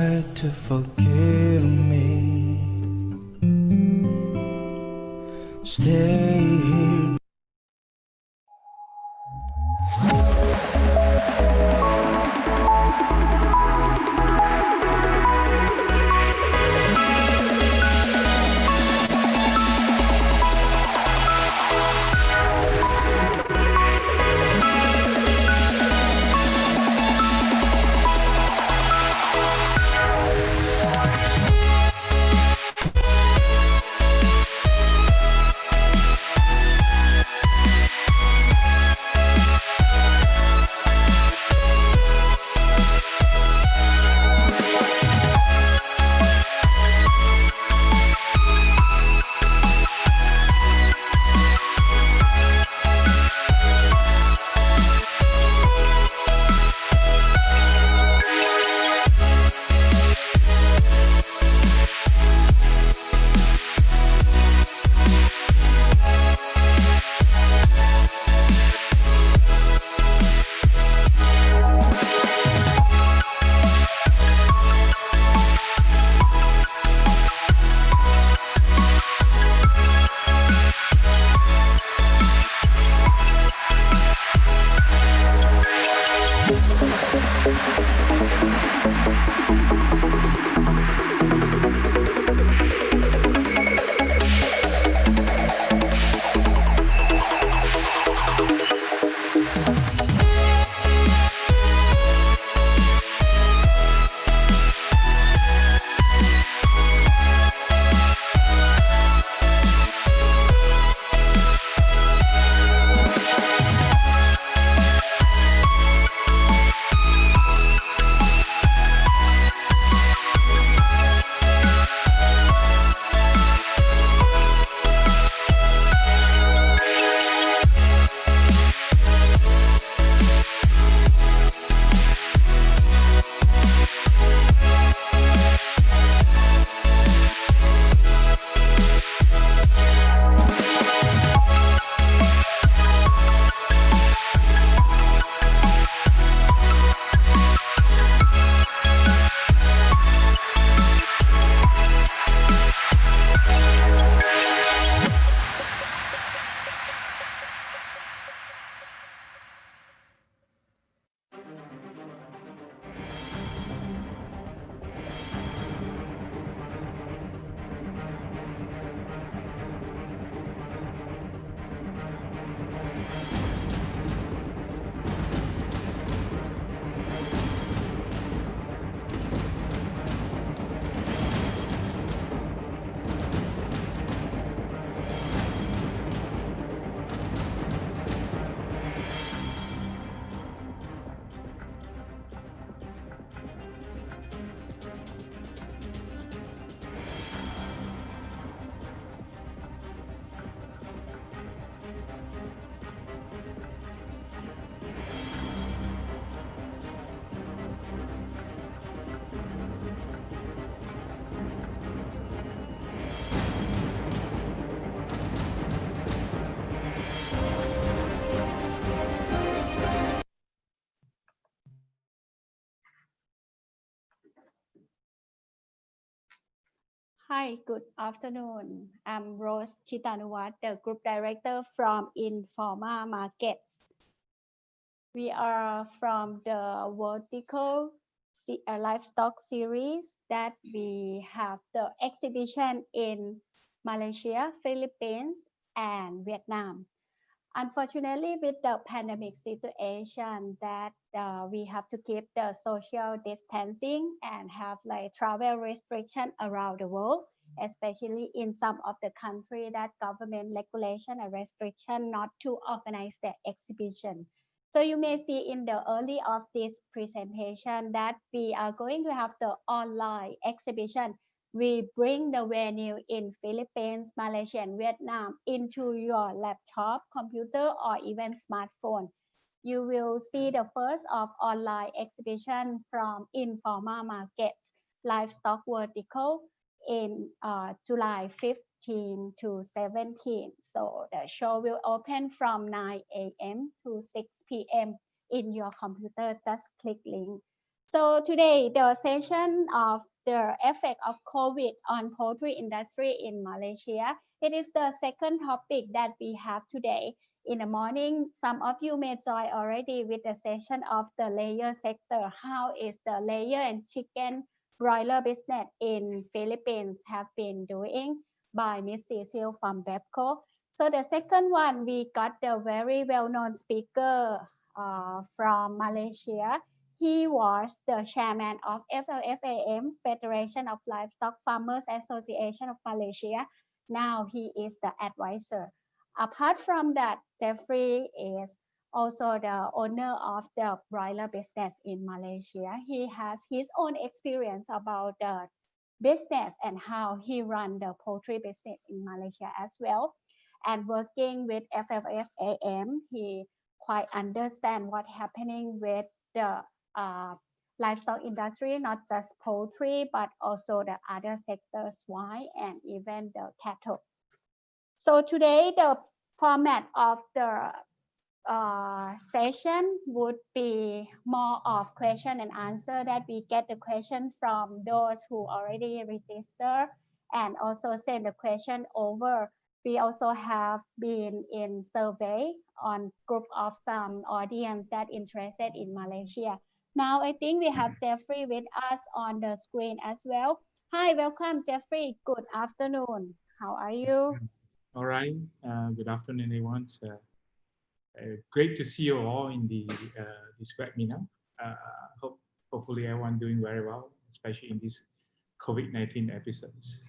try to forgive me. Stay here. Hi, good afternoon. I'm Rose Chitanuwat, the Group Director from Informa Markets. We are from the vertical livestock series that we have the exhibition in Malaysia, Philippines, and Vietnam. Unfortunately, with the pandemic situation that we have to keep the social distancing and have like travel restriction around the world, especially in some of the country that government regulation and restriction not to organize the exhibition. So you may see in the early of this presentation that we are going to have the online exhibition. We bring the venue in Philippines, Malaysia, and Vietnam into your laptop, computer, or even smartphone. You will see the first of online exhibition from Informa Markets, Livestock Vertical in July 15 to 17. So the show will open from 9 a.m. to 6 p.m. in your computer. Just click link So today, the session of the effect of COVID on poultry industry in Malaysia. It is the second topic that we have today. In the morning, some of you may join already with the session of the layer sector. How is the layer and chicken broiler business in Philippines have been doing by Miss Cecile from Bepco. So the second one, we got the very well-known speaker from Malaysia. He was the chairman of FLFAM, Federation of Livestock Farmers Association of Malaysia. Now he is the advisor. Apart from that, Jeffrey is also the owner of the broiler business in Malaysia. He has his own experience about the business and how he run the poultry business in Malaysia as well. And working with FLFAM, he quite understand what's happening with the livestock industry, not just poultry, but also the other sectors, swine and even the cattle. So today, the format of the session would be more of question and answer, that we get the question from those who already registered and also send the question over. We also have been in survey on group of some audience that interested in Malaysia. Now I think we have Jeffrey with us on the screen as well. Hi, welcome Jeffrey. Good afternoon. How are you? All right. Good afternoon, everyone. Great to see you all in this webinar. Hopefully everyone doing very well, especially in these COVID-19 episodes.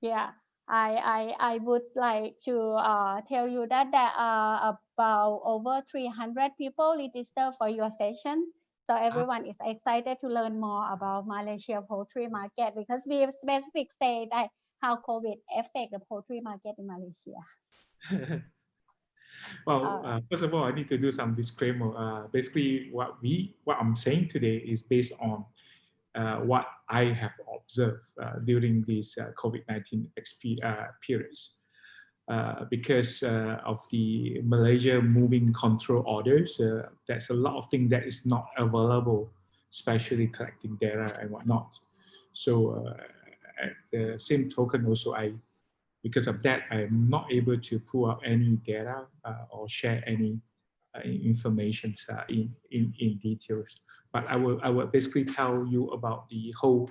Yeah, I would like to tell you that there are about over 300 people registered for your session. So everyone is excited to learn more about Malaysia poultry market, because we have specific say that how COVID affect the poultry market in Malaysia. Well, first of all, I need to do some disclaimer. Basically, what I'm saying today is based on what I have observed during these COVID-19 periods. Because of the Malaysia moving control orders, there's a lot of things that is not available, especially collecting data and whatnot. So at the same token, also because of that, I'm not able to pull out any data or share any information in details. But I will basically tell you about the whole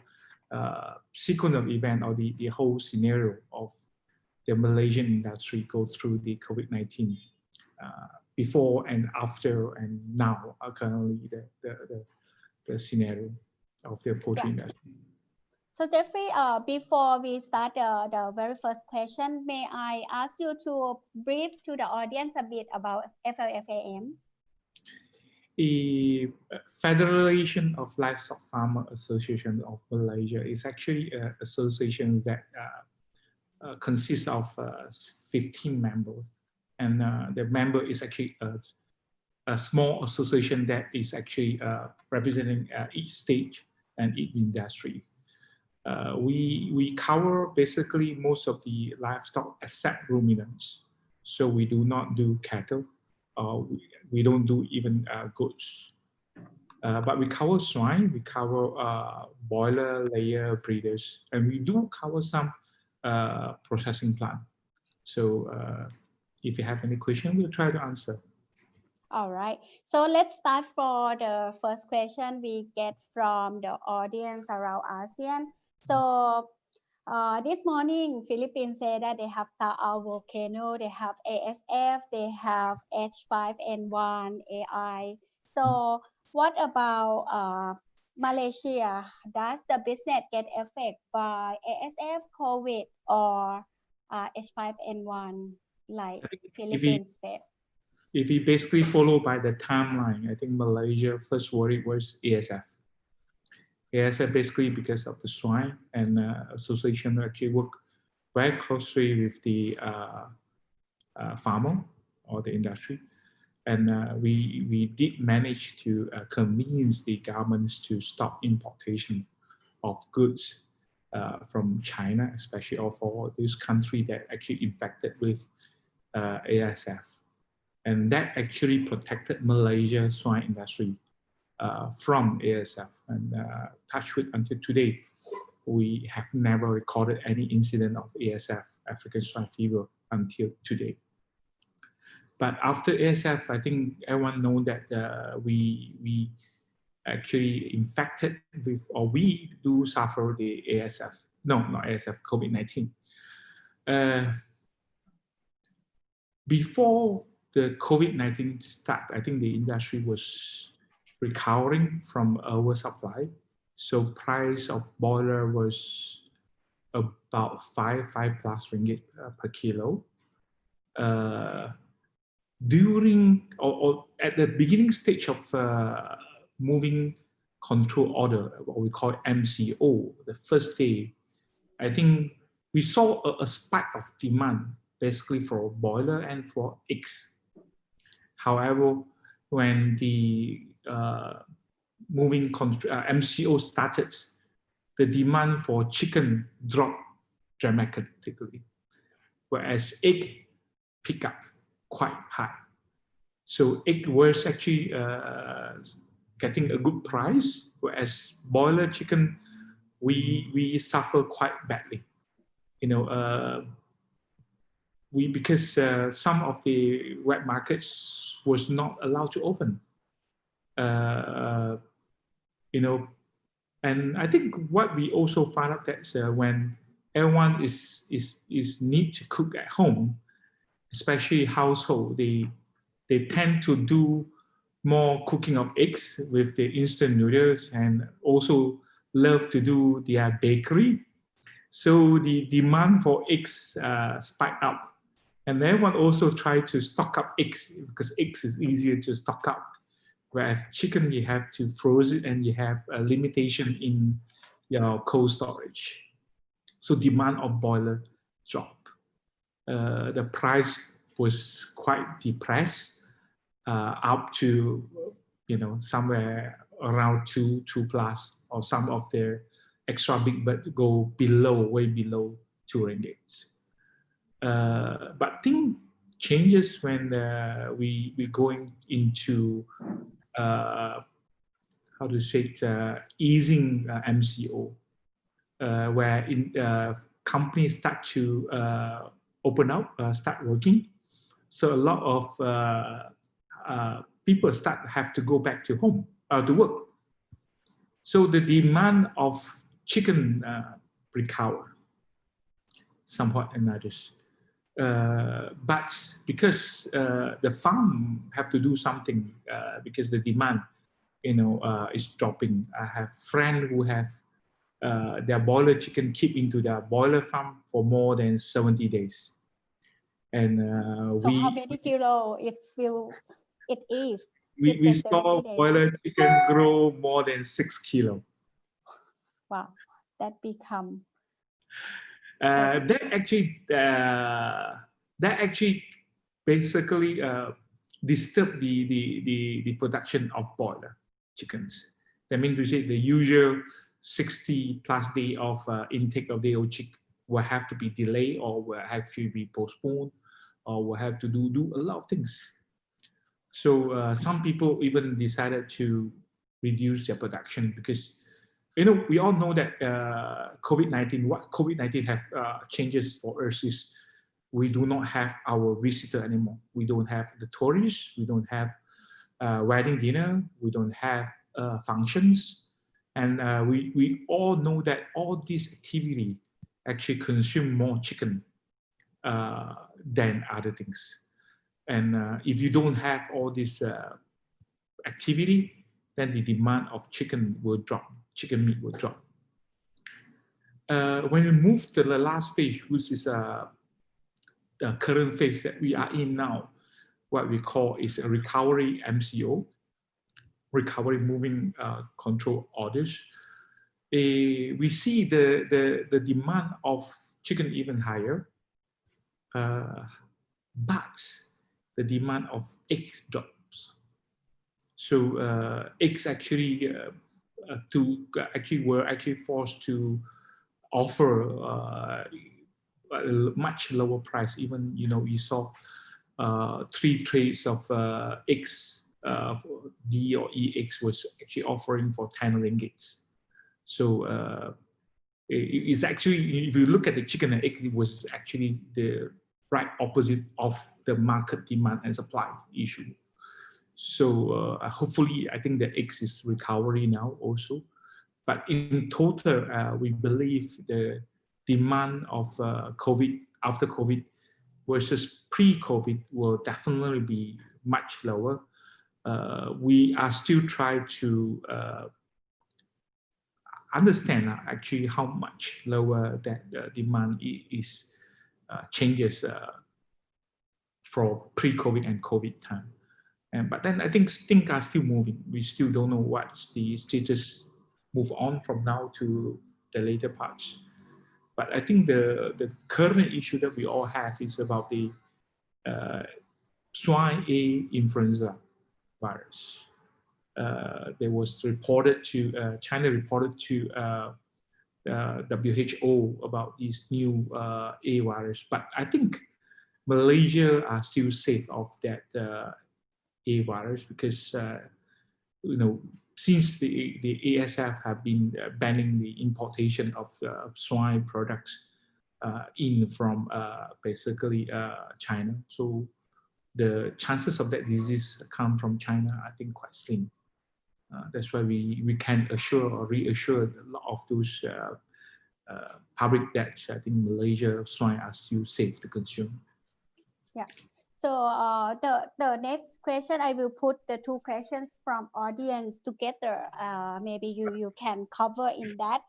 sequence of event, or the whole scenario of the Malaysian industry go through the COVID-19 before and after and now, currently the scenario of the poultry industry. So Jeffrey, before we start the very first question, may I ask you to brief to the audience a bit about FLFAM? The Federation of Livestock Farmer Association of Malaysia is actually an association that consists of 15 members, and the member is actually a small association that is actually representing each stage and each industry. We cover basically most of the livestock except ruminants. So we do not do cattle, we don't do even goats. But we cover swine, we cover broiler, layer, breeders, and we do cover some processing plant. So if you have any question, we'll try to answer. All right. So let's start for the first question we get from the audience around ASEAN. So this morning, Philippines said that they have Taal volcano, they have ASF, they have H5N1, AI. So what about Malaysia? Does the business get affected by ASF, COVID, or H5N1 like Philippines face? If we basically follow by the timeline, I think Malaysia first worried was ASF. ASF basically because of the swine, and association actually work very closely with the farmer or the industry. And we did manage to convince the governments to stop importation of goods from China, especially for those countries that actually infected with ASF. And that actually protected Malaysia swine industry from ASF, and touch wood, until today, we have never recorded any incident of ASF, African swine fever, until today. But after ASF, I think everyone knows that we actually infected with, or we do suffer the ASF. No, not ASF, COVID-19. Before the COVID-19 start, I think the industry was recovering from oversupply. So price of boiler was about five plus ringgit per kilo. During or at the beginning stage of moving control order, what we call MCO, the first day, I think we saw a spike of demand, basically for boiler and for eggs. However, when the moving MCO started, the demand for chicken dropped dramatically, whereas egg picked up quite high. So egg was actually getting a good price, whereas boiler chicken, we suffer quite badly. You know, because some of the wet markets was not allowed to open. You know, and I think what we also found out that when everyone is need to cook at home, especially household, they tend to do more cooking of eggs with the instant noodles, and also love to do their bakery. So the demand for eggs spiked up, and everyone also tried to stock up eggs, because eggs is easier to stock up. Whereas chicken, you have to freeze it, and you have a limitation in your cold storage. So demand of boiler dropped. The price was quite depressed, up to, you know, somewhere around two plus, or some of their extra big bird go below, way below 2 ringgit. But thing changes when we going into how to say it, easing MCO, where companies start to open up, start working. So a lot of people have to go back to home, to work. So the demand of chicken recover somewhat and others. But because the farm have to do something, because the demand, you know, is dropping. I have friends who have their boiler chicken keep into their boiler farm for more than 70 days. And so how many kilo it is? We saw boiler chicken grow more than 6 kilo. Wow, that become. That actually basically disturb the production of boiler chickens. That means to say the usual 60 plus day of intake of the old chick will have to be delayed, or will have to be postponed, or will have to do a lot of things. So some people even decided to reduce their production, because, you know, we all know that COVID-19, what COVID-19 have changes for us is we do not have our visitor anymore. We don't have the tourists. We don't have wedding dinner. We don't have functions. And we all know that all these activity actually consume more chicken than other things. And if you don't have all this activity, then the demand of chicken will drop. Chicken meat will drop. When we move to the last phase, which is the current phase that we are in now, what we call is a recovery MCO, recovery moving control orders. We see the demand of chicken even higher, but the demand of eggs drops. So eggs actually were forced to offer a much lower price. Even, you know, you saw 3 trays of eggs D or EX was actually offering for 10 ringgits. So it's actually, if you look at the chicken and egg, it was actually the right opposite of the market demand and supply issue. So hopefully, I think the eggs is recovery now also. But in total, we believe the demand of COVID, after COVID versus pre-COVID will definitely be much lower. We are still trying to understand actually how much lower that demand is changes for pre-COVID and COVID time. But then I think things are still moving. We still don't know what's the status move on from now to the later parts. But I think the current issue that we all have is about the swine A influenza virus. There was reported to, China reported to WHO about this new A virus. But I think Malaysia are still safe of that A virus because, you know, since the ASF have been banning the importation of swine products in from basically China. So the chances of that disease come from China, I think quite slim. That's why we can assure or reassure a lot of those public that I think Malaysia swine are still safe to consume. Yeah. So the next question, I will put the two questions from audience together. Maybe you can cover in that.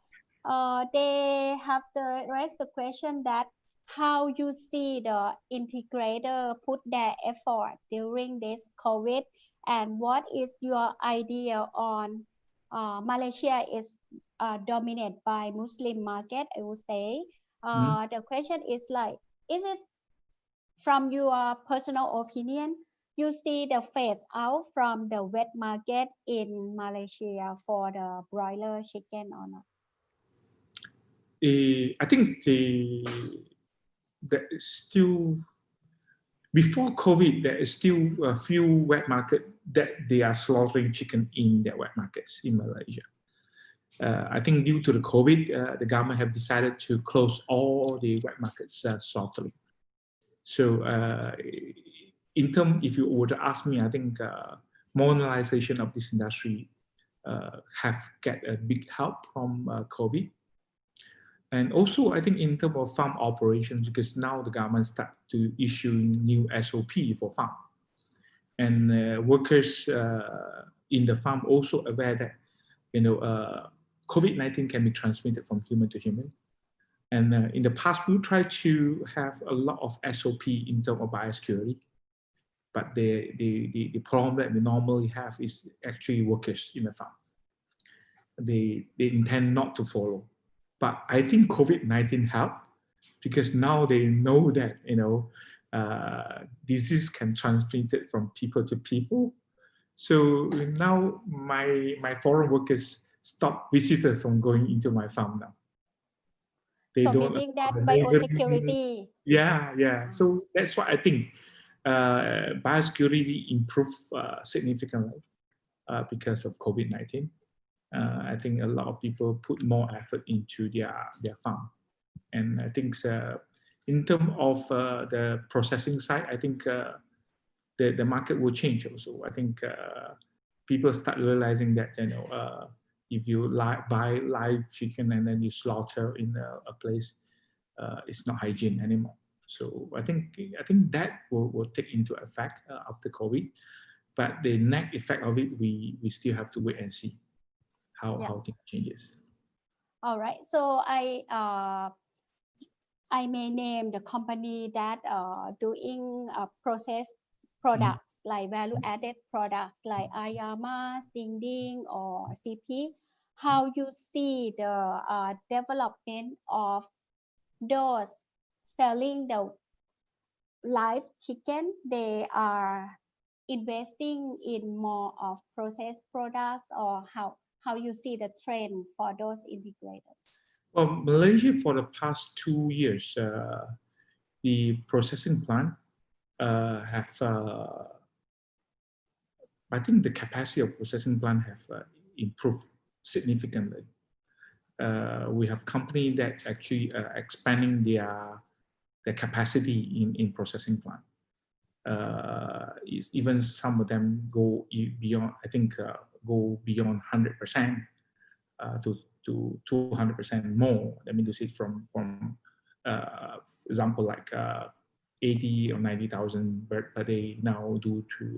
They have raised the question that how you see the integrator put their effort during this COVID, and what is your idea on Malaysia is dominated by Muslim market, I would say. The question is like, is it from your personal opinion, you see the phase out from the wet market in Malaysia for the broiler chicken or not? I think there is still, before COVID, there is still a few wet markets that they are slaughtering chicken in their wet markets in Malaysia. I think due to the COVID, the government have decided to close all the wet markets slaughtering. So in terms, if you were to ask me, I think modernization of this industry have get a big help from COVID. And also, I think in terms of farm operations, because now the government start to issue new SOP for farm. And workers in the farm also aware that, you know, COVID-19 can be transmitted from human to human. And in the past, we try to have a lot of SOP in terms of biosecurity. But the problem that we normally have is actually workers in the farm. They intend not to follow. But I think COVID-19 helped because now they know that, you know, disease can transmit it from people to people. So now my foreign workers stop visitors from going into my farm now. They so don't meaning that biosecurity. Yeah. So that's why I think biosecurity improved significantly because of COVID-19. I think a lot of people put more effort into their farm. And I think in terms of the processing side, I think the market will change also. I think people start realizing that, you know, if you buy live chicken and then you slaughter in a place, it's not hygiene anymore. So I think that will take into effect after COVID. But the net effect of it, we still have to wait and see how things changes. All right. So I may name the company that doing processed products like value-added products like Ayama, Ding Ding, or CP. How you see the development of those selling the live chicken? They are investing in more of processed products, or how you see the trend for those integrators? Well, Malaysia for the past 2 years, the processing plant have I think the capacity of processing plant have improved significantly. We have companies that actually expanding their capacity in processing plant. Even some of them go beyond, I think, go beyond 100% to 200% more. I mean to say from example like 80 or 90,000 bird per day now due to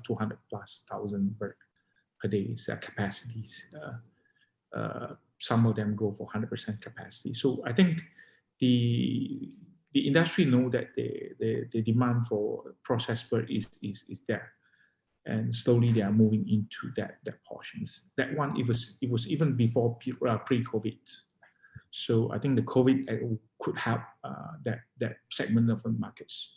200,000+ bird per day capacities. Some of them go for 100% capacity. So I think the industry know that the demand for processed bird is there, and slowly they are moving into that portions. That one it was even before pre-COVID. So I think the COVID could help that segment of the markets.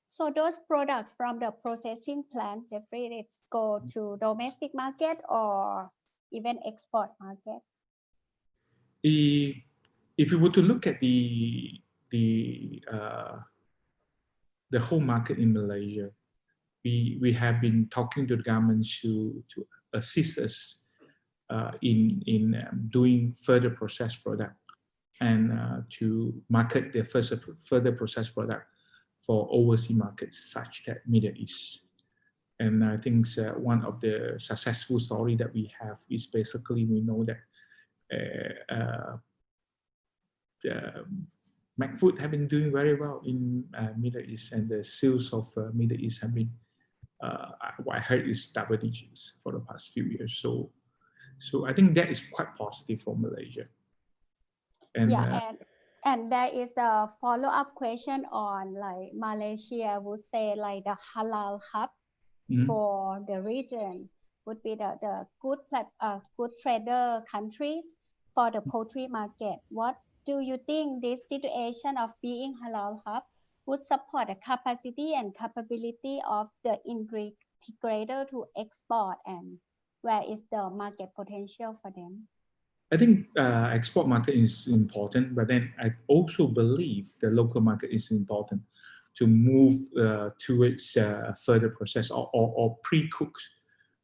So those products from the processing plant, Jeffrey, it's go to domestic market or even export market? If you were to look at the whole market in Malaysia, we have been talking to the government to assist us in doing further processed product and to market the further processed product for overseas markets such as Middle East. And I think one of the successful story that we have is basically we know that McFood have been doing very well in Middle East, and the sales of Middle East have been what I heard is double digits for the past few years. So I think that is quite positive for Malaysia. And, yeah, and there is the follow-up question on like Malaysia would say like the halal hub for the region would be the good trader countries for the poultry market. What do you think this situation of being halal hub would support the capacity and capability of the integrator to export, and where is the market potential for them? I think export market is important, but then I also believe the local market is important to move towards further process or pre-cooked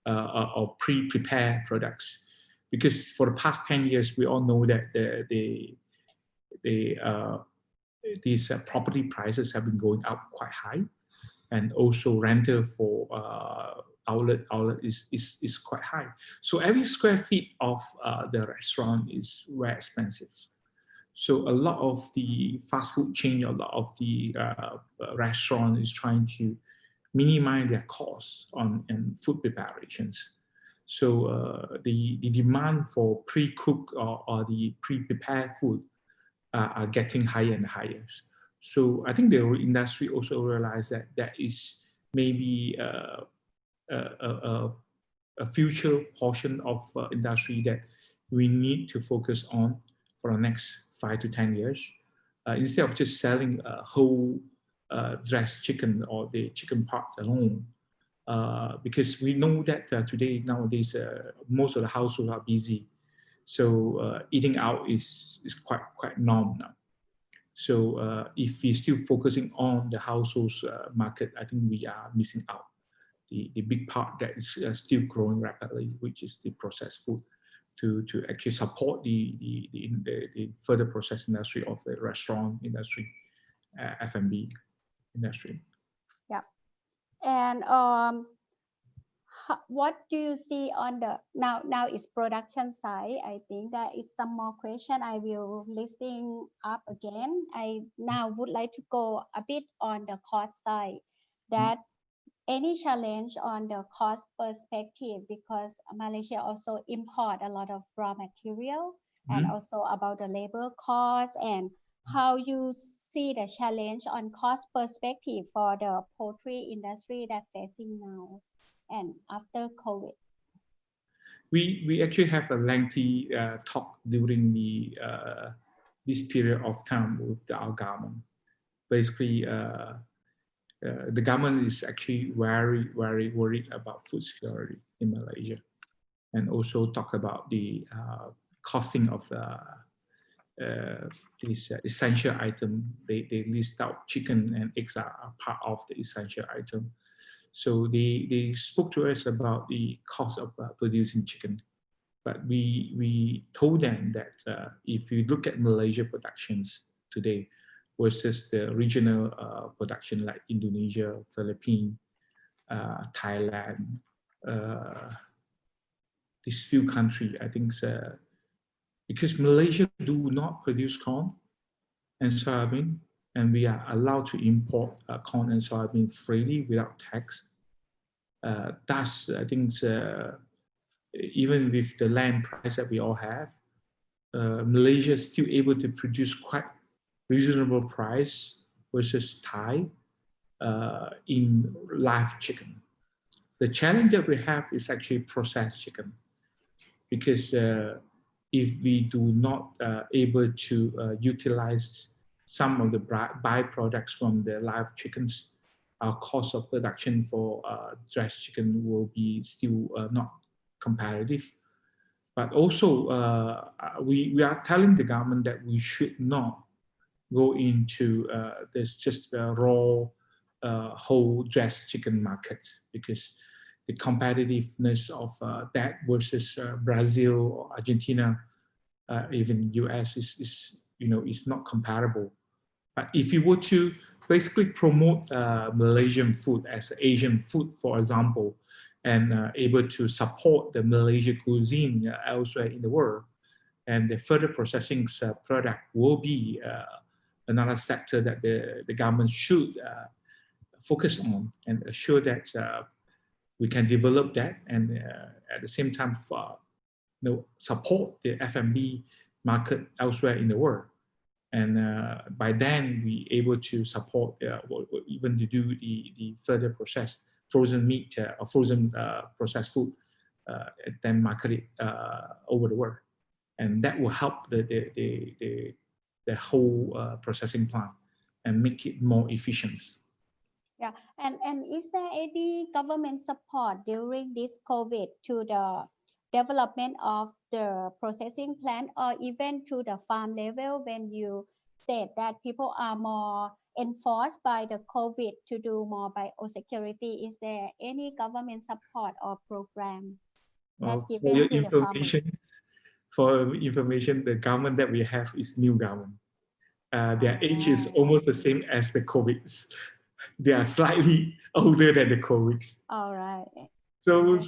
or pre-prepared products. Because for the past 10 years, we all know that these property prices have been going up quite high, and also rental for outlet is quite high. So every square feet of the restaurant is very expensive. So a lot of the fast food chain, a lot of the restaurant is trying to minimize their costs on food preparations. So the demand for pre-cooked or the pre-prepared food are getting higher and higher. So I think the industry also realized that that is maybe a future portion of industry that we need to focus on for the next 5 to 10 years. Instead of just selling a whole dressed chicken or the chicken parts alone. Because we know that today, nowadays, most of the households are busy. So eating out is quite normal now. So if we're still focusing on the households market, I think we are missing out the big part that is still growing rapidly, which is the processed food, to actually support the further process industry of the restaurant industry, F&B industry. Yeah, and what do you see on the now is production side? I think there is some more question. I will listing up again. I now would like to go a bit on the cost side. That any challenge on the cost perspective, because Malaysia also import a lot of raw material, and also about the labor cost, and how you see the challenge on cost perspective for the poultry industry that facing now and after COVID. We actually have a lengthy talk during the this period of time with our government. Basically, the government is actually very worried about food security in Malaysia, and also talk about the costing of this essential item. They list out chicken and eggs are part of the essential item. So they spoke to us about the cost of producing chicken. But we told them that if you look at Malaysia productions today versus the regional production like Indonesia, Philippines, Thailand, these few countries, I think because Malaysia do not produce corn and soybean, and we are allowed to import corn and soybean freely without tax. Thus, I think even with the land price that we all have, Malaysia is still able to produce quite reasonable price versus Thai in live chicken. The challenge that we have is actually processed chicken, because if we do not able to utilize some of the byproducts from the live chickens, our cost of production for dressed chicken will be still not competitive. But also, we are telling the government that we should not go into this just raw whole dressed chicken market, because the competitiveness of that versus Brazil or Argentina, even US is is not comparable. But if you were to basically promote Malaysian food as Asian food, for example, and able to support the Malaysian cuisine elsewhere in the world, and the further processing product will be another sector that the government should focus on and assure that we can develop that, and at the same time support the F&B market elsewhere in the world. And by then we able to support even to do the further process frozen meat or frozen processed food, and then market it over the world, and that will help the whole processing plant and make it more efficient. Yeah, and is there any government support during this COVID to the development of the processing plant, or even to the farm level, when you said that people are more enforced by the COVID to do more biosecurity? Is there any government support or program that given to the farmers? For information, the government that we have is new government. Their age is almost the same as the COVIDs. They are slightly older than the COVIDs. All right. So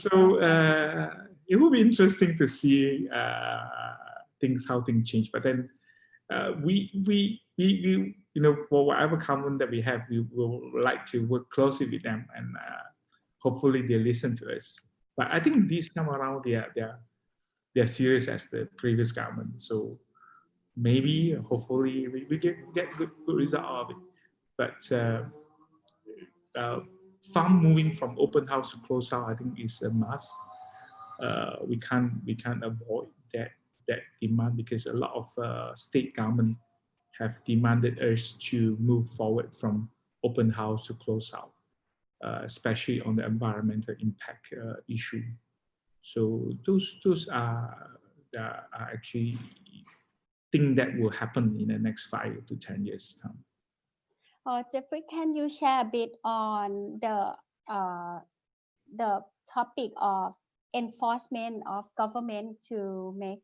it will be interesting to see how things change. But then we for whatever government that we have, we will like to work closely with them, and hopefully they listen to us. But I think this time around they're serious as the previous government. So maybe hopefully we get good result out of it. But farm moving from open house to closed house, I think is a must. We can't avoid that demand, because a lot of state government have demanded us to move forward from open house to closed house, especially on the environmental impact issue. So those are actually things that will happen in the next 5 to 10 years time. Jeffrey, can you share a bit on the topic of enforcement of government to make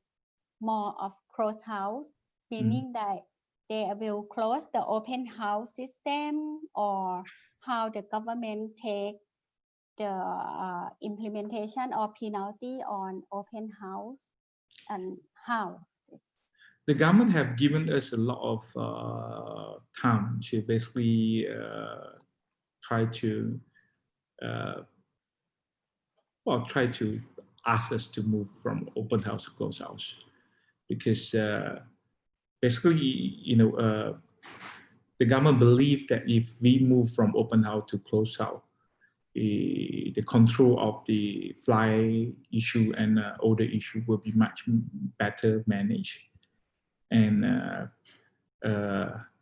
more of closed house, meaning that they will close the open house system, or how the government take the implementation or penalty on open house, and how? The government have given us a lot of time to basically try to ask us to move from open house to closed house, because basically the government believe that if we move from open house to closed house, the control of the fly issue and odor issue will be much better managed. And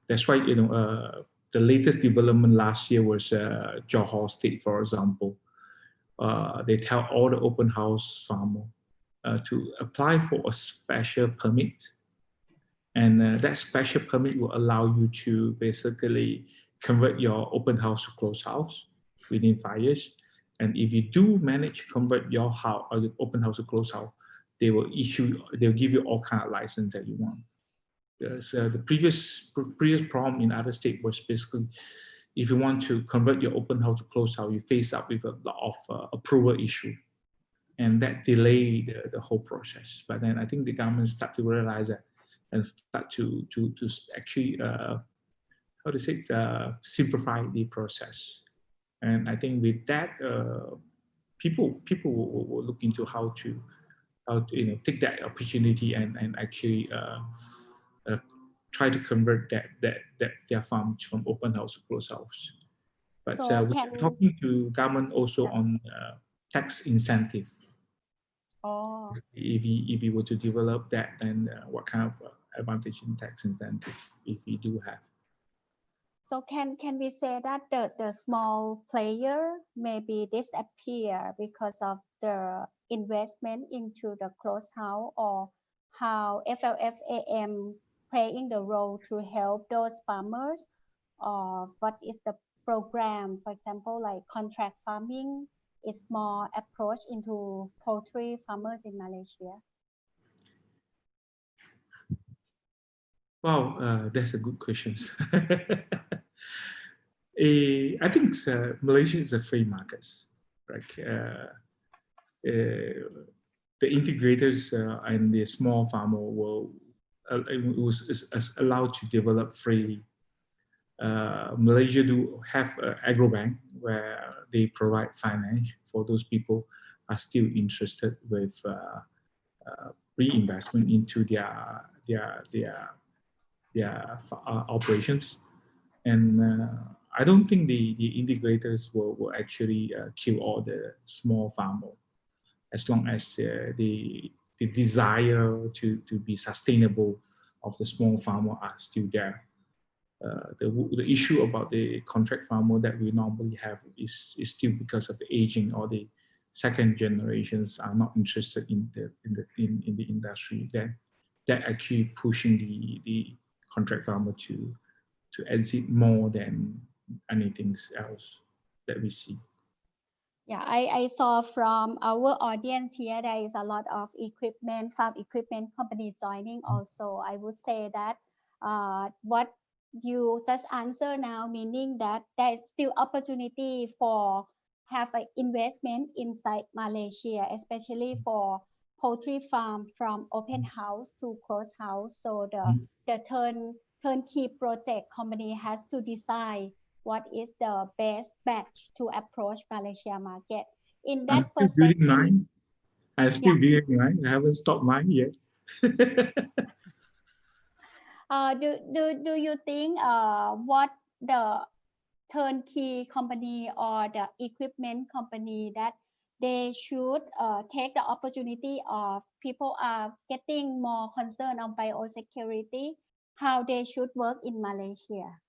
that's why the latest development last year was Johor State, for example. They tell all the open house farmer to apply for a special permit, and that special permit will allow you to basically convert your open house to closed house. within 5 years. And if you do manage to convert your house or the open house to closed house, they'll give you all kind of license that you want. So the previous problem in other states was basically, if you want to convert your open house to closed house, you face up with a lot of approval issue, and that delayed the whole process. But then I think the government start to realize that and start to actually how to say simplify the process. And I think with that, people will look into how to take that opportunity and actually try to convert their farms from open house to closed house. But So we're talking to government also on tax incentive. Oh, If we were to develop that, then what kind of advantage in tax incentive if we do have? so can we say that the small player maybe disappear because of the investment into the closed house, or how FLFAM playing the role to help those farmers, or what is the program, for example, like contract farming is more approach into poultry farmers in Malaysia? Wow, that's a good question. I think Malaysia is a free market. Like the integrators and the small farmer is allowed to develop freely. Malaysia do have an agro bank where they provide finance for those people are still interested with reinvestment into their operations. And I don't think the integrators will actually kill all the small farmers, as long as the desire to be sustainable of the small farmer are still there. The issue about the contract farmer that we normally have is still because of the aging, or the second generations are not interested in the industry. That actually pushing the contract farmer to exit more than anything else that we see. Yeah, I saw from our audience here, there is a lot of farm equipment company joining also. I would say that what you just answer now, meaning that there is still opportunity for have an investment inside Malaysia, especially for poultry farm from open house to closed house. So the turnkey project company has to decide what is the best batch to approach Malaysia market. In that perspective, I'm still doing mine. I haven't stopped mine yet. do you think what the turnkey company or the equipment company that they should take the opportunity of people are getting more concerned on biosecurity, how they should work in Malaysia?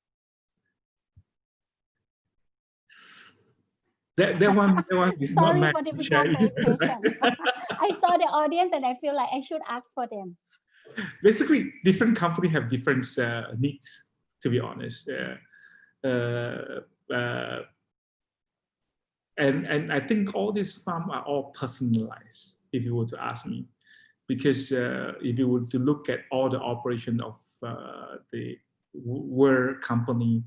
That one is Sorry not for meant to difficult share. question. I saw the audience and I feel like I should ask for them. Basically, different companies have different needs, to be honest. And I think all these farms are all personalized, if you were to ask me. Because if you were to look at all the operation of the world company,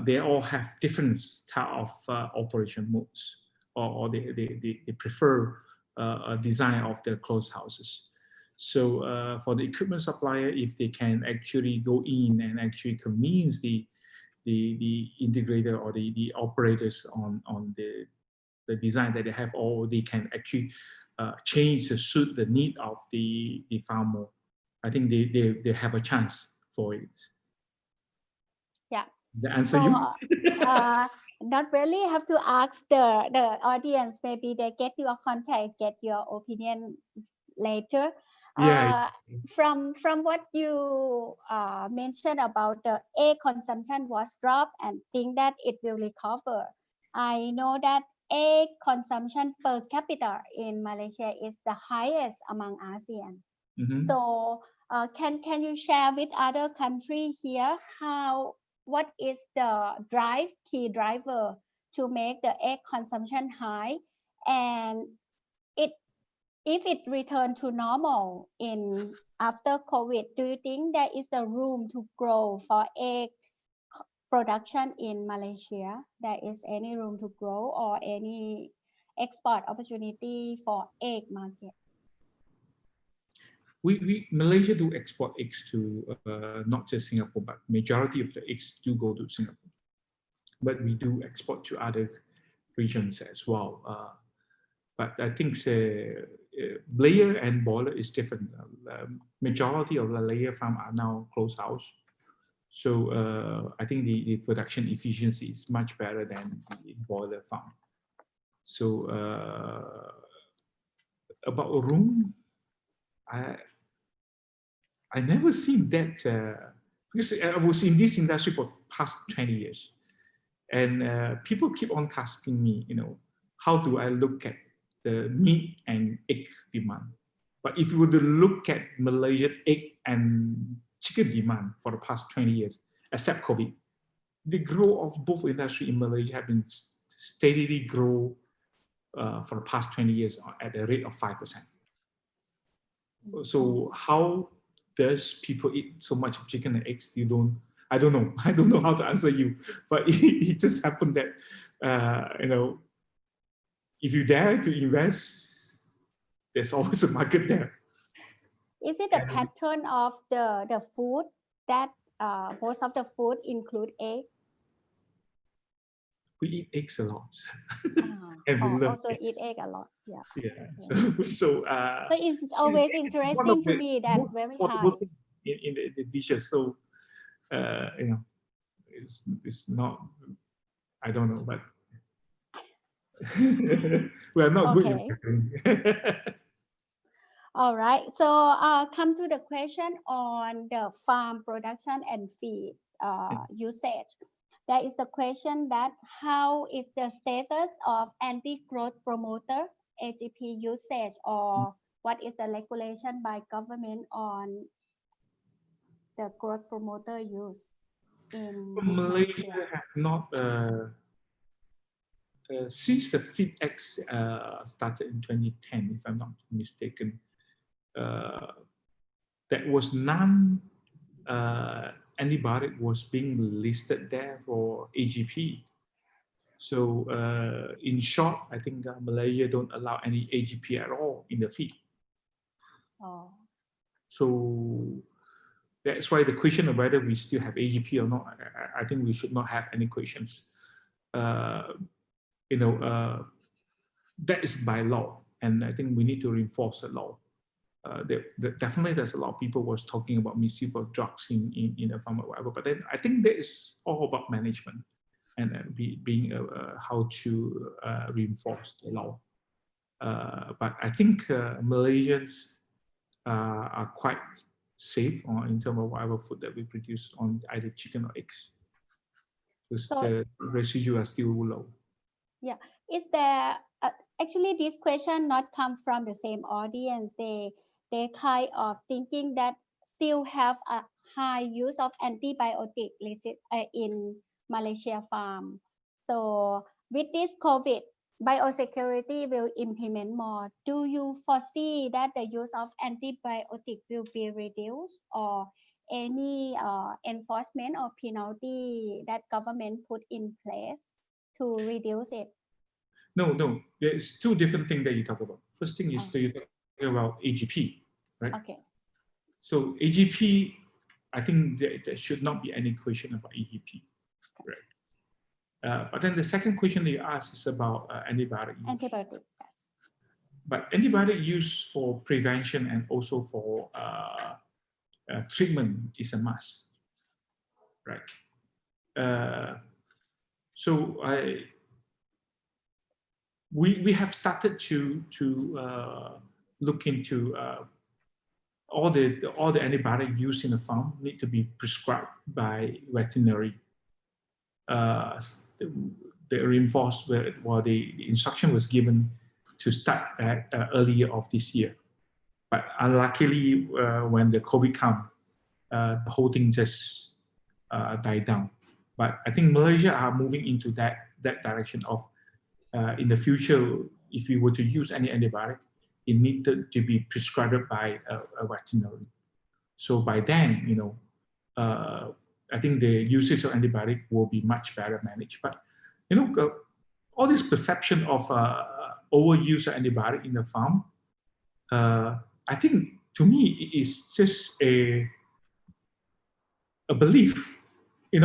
they all have different type of operation modes, or they prefer a design of the closed houses. So for the equipment supplier, if they can actually go in and actually convince the integrator or the operators on the design that they have, or they can actually change to suit the need of the farmer, I think they have a chance for it. Yeah. The answer so, you? Not really have to ask the audience. Maybe they get your contact, get your opinion later. Yeah. From what you mentioned about the egg consumption was dropped and think that it will recover. I know that egg consumption per capita in Malaysia is the highest among ASEAN. So can you share with other countries here what is the key driver to make the egg consumption high, and if it return to normal in after COVID, do you think there is the room to grow for egg production in Malaysia? There is any room to grow or any export opportunity for egg market? Malaysia do export eggs to not just Singapore, but majority of the eggs do go to Singapore. But we do export to other regions as well. But I think layer and boiler is different. Majority of the layer farm are now closed house. So I think the production efficiency is much better than the boiler farm. So about a room, I never seen that because I was in this industry for the past 20 years, and people keep on asking me, how do I look at the meat and egg demand? But if you were to look at Malaysian egg and chicken demand for the past 20 years, except COVID, the growth of both industry in Malaysia have been steadily grow for the past 20 years at a rate of 5%. So how does people eat so much chicken and eggs? I don't know. I don't know how to answer you, but it just happened that, if you dare to invest, there's always a market there. Is it the pattern of the food that most of the food include egg? We eat eggs a lot. And we love also eat egg a lot. Yeah. Yeah. So it's always interesting to me that very high in the dishes. So it's not. I don't know, but we are not good in cooking. All right. So come to the question on the farm production and feed usage. There is the question that how is the status of anti-growth promoter AGP usage, or what is the regulation by government on the growth promoter use in Malaysia? Have not since the Feed Act started in 2010, if I'm not mistaken. There was none antibiotic was being listed there for AGP. So in short, I think Malaysia don't allow any AGP at all in the feed. So that's why the question of whether we still have AGP or not, I think we should not have any questions. That is by law, and I think we need to reinforce the law. Definitely, there's a lot of people was talking about misuse of drugs in the farm or whatever, but then I think that is all about management and being how to reinforce the law. But I think Malaysians are quite safe in terms of whatever food that we produce on either chicken or eggs, because the residue are still low. Yeah, is there actually this question not come from the same audience? They kind of thinking that still have a high use of antibiotic in Malaysia farm. So with this COVID, biosecurity will implement more. Do you foresee that the use of antibiotic will be reduced, or any enforcement or penalty that government put in place to reduce it? No. There's two different things that you talk about. First thing is you talk about AGP, right? Okay. So AGP, I think there should not be any question about AGP, right? But then the second question that you asked is about antibiotic use. Antibiotic, yes. But antibiotic use for prevention and also for treatment is a must, right? So we have started to look into all the antibiotic used in the farm need to be prescribed by veterinary. The reinforced, the instruction was given to start earlier of this year, but unluckily when the COVID came, the whole thing just died down. But I think Malaysia are moving into that that direction of in the future, if we were to use any antibiotic, it needed to be prescribed by a veterinarian. So by then, I think the usage of antibiotic will be much better managed. But all this perception of overuse of antibiotic in the farm, I think to me it is just a belief. We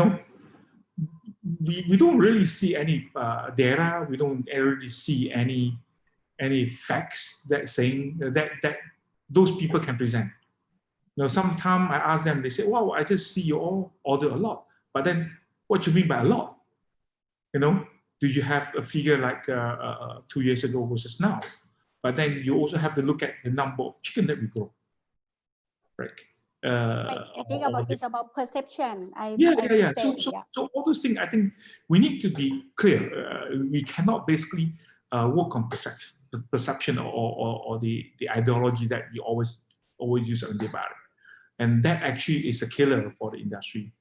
don't really see any data. We don't really see any facts that saying that those people can present. Sometimes I ask them, they say, "Wow, I just see you all order a lot." But then, what do you mean by a lot? Do you have a figure like 2 years ago versus now? But then you also have to look at the number of chicken that we grow, right? I think it's about perception. Yeah. So all those things, I think we need to be clear. We cannot basically work on perception or the ideology that we always use antibiotic, and that actually is a killer for the industry.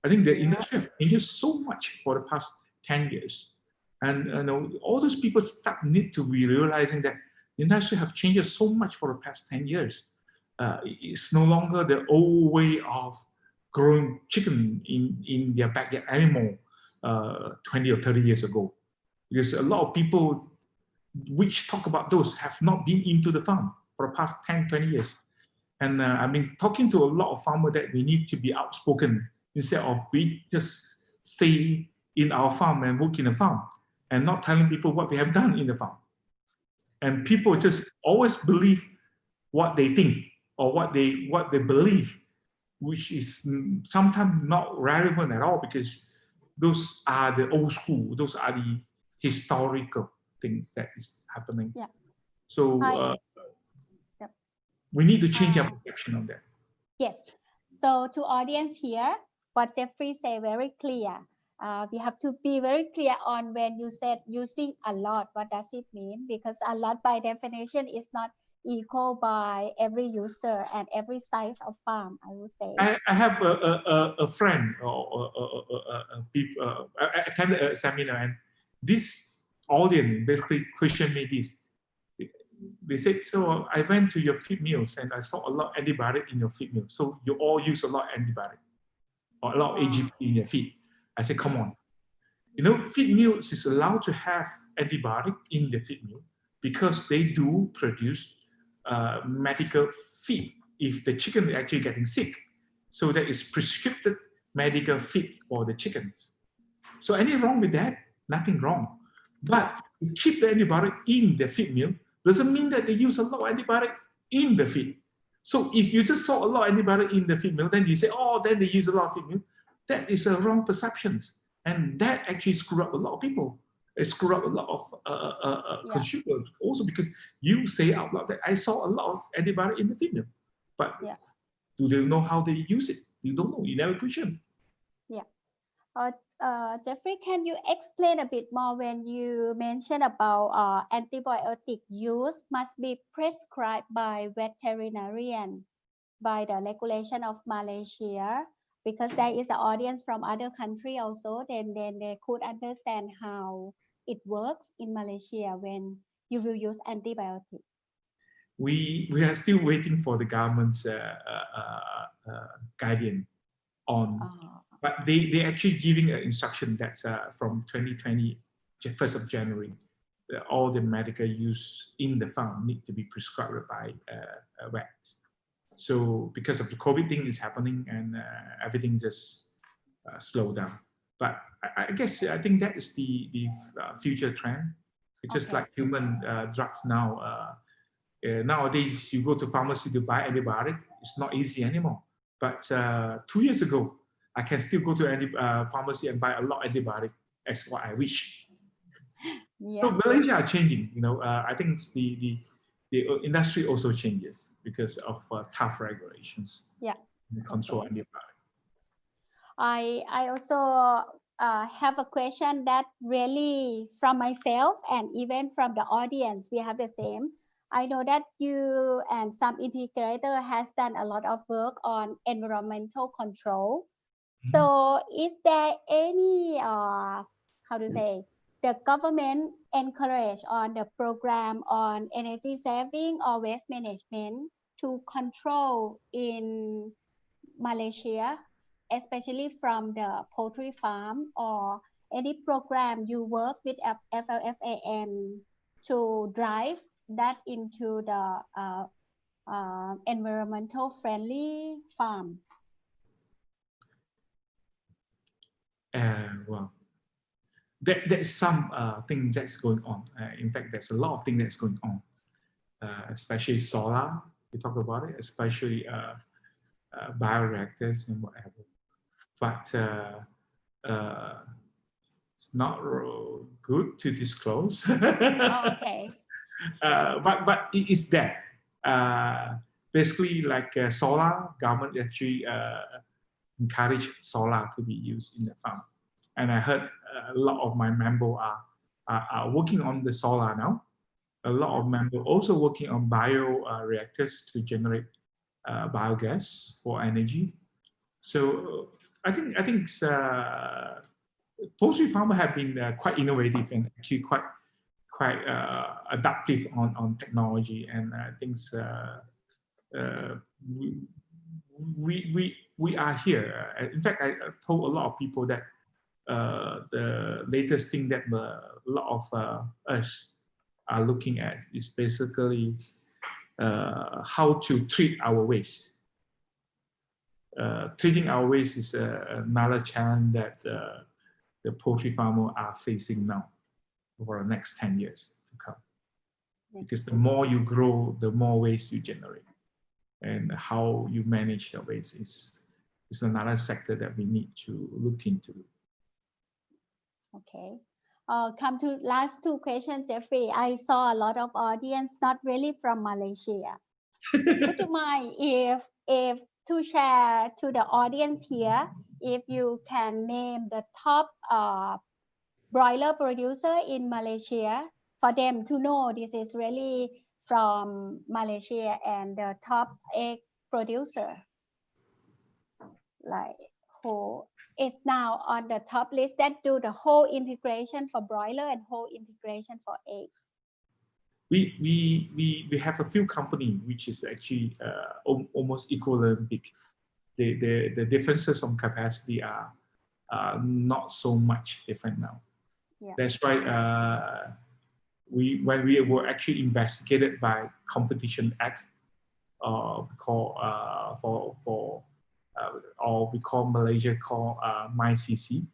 I think the industry has changed so much for the past 10 years, and all those people need to be realizing that the industry have changed so much for the past 10 years. It's no longer the old way of growing chicken in their backyard anymore 20 or 30 years ago. Because a lot of people which talk about those have not been into the farm for the past 10, 20 years. And I've been talking to a lot of farmers that we need to be outspoken instead of we just stay in our farm and work in the farm and not telling people what we have done in the farm. And people just always believe what they think or what they believe, which is sometimes not relevant at all, because those are the old school, those are the historical things that is happening. Yeah. So we need to change our perception on that. Yes. So to audience here, what Jeffrey said very clear. We have to be very clear on when you said using a lot, what does it mean? Because a lot by definition is not equal by every user and every size of farm, I would say. I have a friend or I attended a seminar, and this audience basically questioned me this. They said, "So I went to your feed mills and I saw a lot of antibiotic in your feed mill. So you all use a lot of antibiotic or a lot of AGP in your feed." I said, "Come on, feed mills is allowed to have antibiotic in the feed mill because they do produce medical feed if the chicken is actually getting sick. So that is prescribed medical feed for the chickens. So anything wrong with that? Nothing wrong. But to keep the antibiotic in the feed mill doesn't mean that they use a lot of antibiotic in the feed. So if you just saw a lot of antibiotic in the feed mill, then you say, oh, then they use a lot of feed mill. That is a wrong perceptions. And that actually screw up a lot of people. It screw up a lot of consumers also, because you say out loud that I saw a lot of antibiotic in the feed mill. But do they know how they use it? You don't know. You never question. Yeah. Jeffrey, can you explain a bit more when you mentioned about antibiotic use must be prescribed by veterinarian by the regulation of Malaysia? Because there is an audience from other country also, then they could understand how it works in Malaysia when you will use antibiotic. We are still waiting for the government's guidance on, but they actually giving an instruction that from 2020, 1st of January, all the medical use in the farm need to be prescribed by a vet. So because of the COVID thing is happening and everything just slowed down. But I think that is the future trend. It's just like human drugs now. Nowadays, you go to pharmacy to buy antibiotic. It's not easy anymore. But 2 years ago, I can still go to pharmacy and buy a lot of antibiotic as what I wish. So Malaysia are changing. I think the industry also changes because of tough regulations. And control antibiotic. I also have a question that really from myself and even from the audience, we have the same. I know that you and some integrator has done a lot of work on environmental control. So is there any, how to say, the government encourage on the program on energy saving or waste management to control in Malaysia, especially from the poultry farm, or any program you work with FLFAM to drive that into the environmental friendly farm? Well, there's some things that's going on. In fact, there's a lot of things that's going on, especially solar. We talk about it, especially bioreactors and whatever. But it's not good to disclose. Oh, okay. But it is there. Basically, like solar, government actually encourage solar to be used in the farm. And I heard a lot of my members are working on the solar now. A lot of members also working on bioreactors to generate biogas for energy. So I think poultry farmers have been quite innovative and actually quite adaptive on technology, and I think we are here. In fact, I told a lot of people that the latest thing that a lot of us are looking at is basically how to treat our waste. Treating our waste is another challenge that the poultry farmers are facing now for the next 10 years to come. Because the more you grow, the more waste you generate. And how you manage the waste is another sector that we need to look into. Okay. Come to last two questions, Jeffrey. I saw a lot of audience, not really from Malaysia. Would you mind if to share to the audience here, if you can name the top broiler producer in Malaysia, for them to know this is really from Malaysia, and the top egg producer, like who is now on the top list that do the whole integration for broiler and whole integration for egg? We have a few companies which is actually almost equivalent big. The differences on capacity are not so much different now. Yeah. That's why when we were actually investigated by Competition Act, or we call Malaysia call MyCC,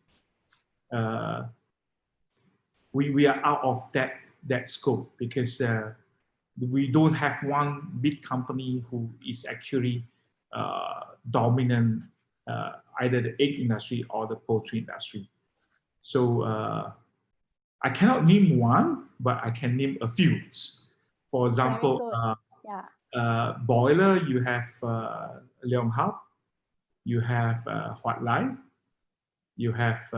we are out of that scope, because we don't have one big company who is actually dominant either the egg industry or the poultry industry. So I cannot name one, but I can name a few. For example, boiler, you have Leong Hap, you have Huat Lai, you have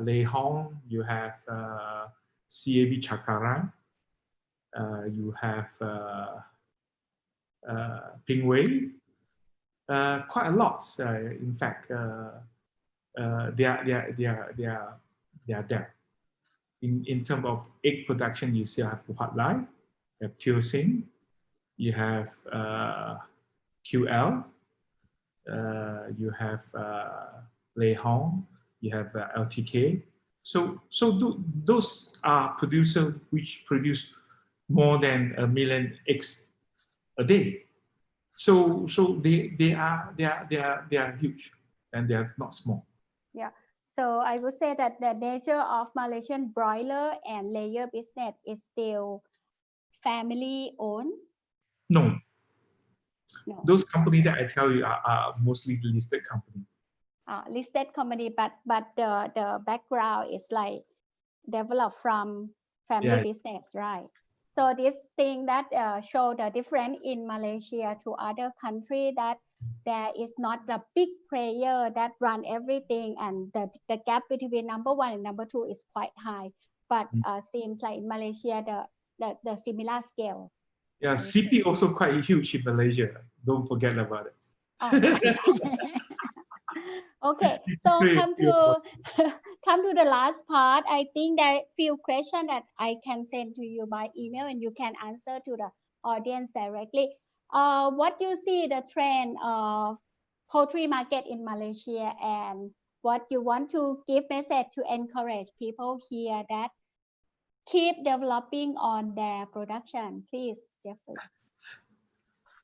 Lei Hong, you have CAB Chakaran, you have Ping Wei, quite a lot. In fact, they are there. In terms of egg production, you still have Huat Lai, you have Teo Sing, you have QL, you have Lei Hong, you have LTK. So those are producers which produce more than 1 million eggs a day. So they are huge, and they are not small. Yeah. So I would say that the nature of Malaysian broiler and layer business is still family owned. No. Those companies that I tell you are mostly listed companies. Listed company, but the background is like developed from family business, right? So this thing that show the difference in Malaysia to other countries, that there is not the big player that run everything, and the gap between number one and number two is quite high. But seems like in Malaysia the similar scale. Yeah, CP also quite huge in Malaysia. Don't forget about it. Oh. Okay, so come to the last part. I think that few questions that I can send to you by email and you can answer to the audience directly. What you see the trend of poultry market in Malaysia and what you want to give message to encourage people here that keep developing on their production, please, Jeffrey.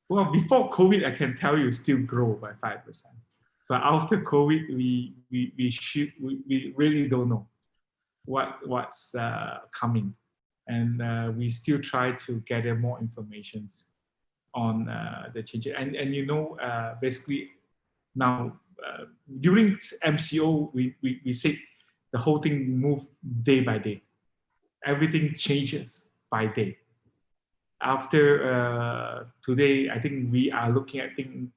Well, before COVID, I can tell you still grow by 5%. But after COVID, we really don't know what's coming, and we still try to gather more information on the changes. And you know, basically now during MCO, we said the whole thing move day by day. Everything changes by day. After today, I think we are looking at things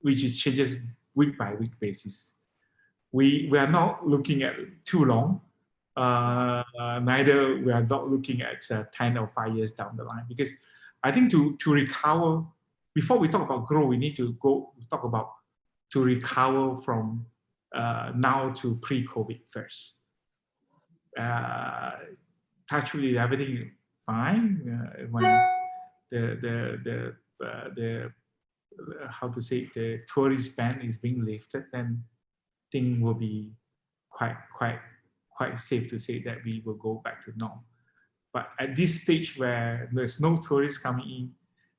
which is changes week by week basis. We are not looking at too long. Neither we are not looking at 10 or 5 years down the line, because I think to recover, before we talk about growth, we need to talk about to recover from now to pre-COVID first. Actually, everything is fine when the how to say, the tourist ban is being lifted, then things will be quite safe to say that we will go back to normal. But at this stage where there's no tourists coming in,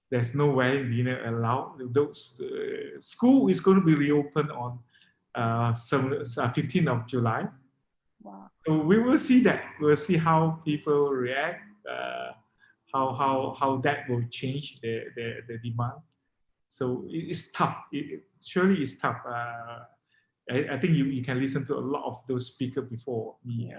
there's no wedding dinner allowed, those school is going to be reopened on 15th of July. Wow. So we will see that. We'll see how people react, how that will change the demand. So it's tough. Surely it's tough. I think you can listen to a lot of those speakers before me.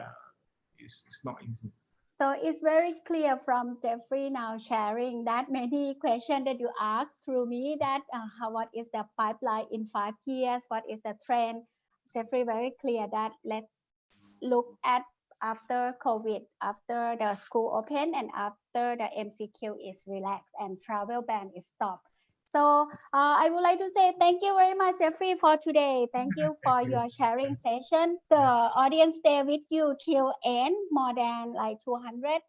It's not easy. So it's very clear from Jeffrey now sharing that many questions that you asked through me, that what is the pipeline in 5 years, what is the trend. Jeffrey very clear that let's look at after COVID, after the school open and after the MCQ is relaxed and travel ban is stopped. So I would like to say thank you very much, Jeffrey, for today. Thank you for your sharing session. The audience stay with you till end, more than like 200.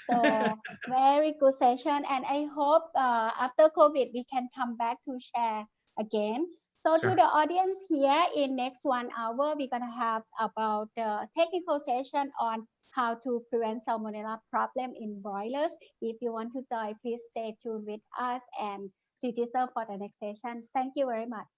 So very good session. And I hope after COVID, we can come back to share again. So to the audience here, in next 1 hour, we're going to have about the technical session on how to prevent salmonella problem in broilers. If you want to join, please stay tuned with us and register for the next session. Thank you very much.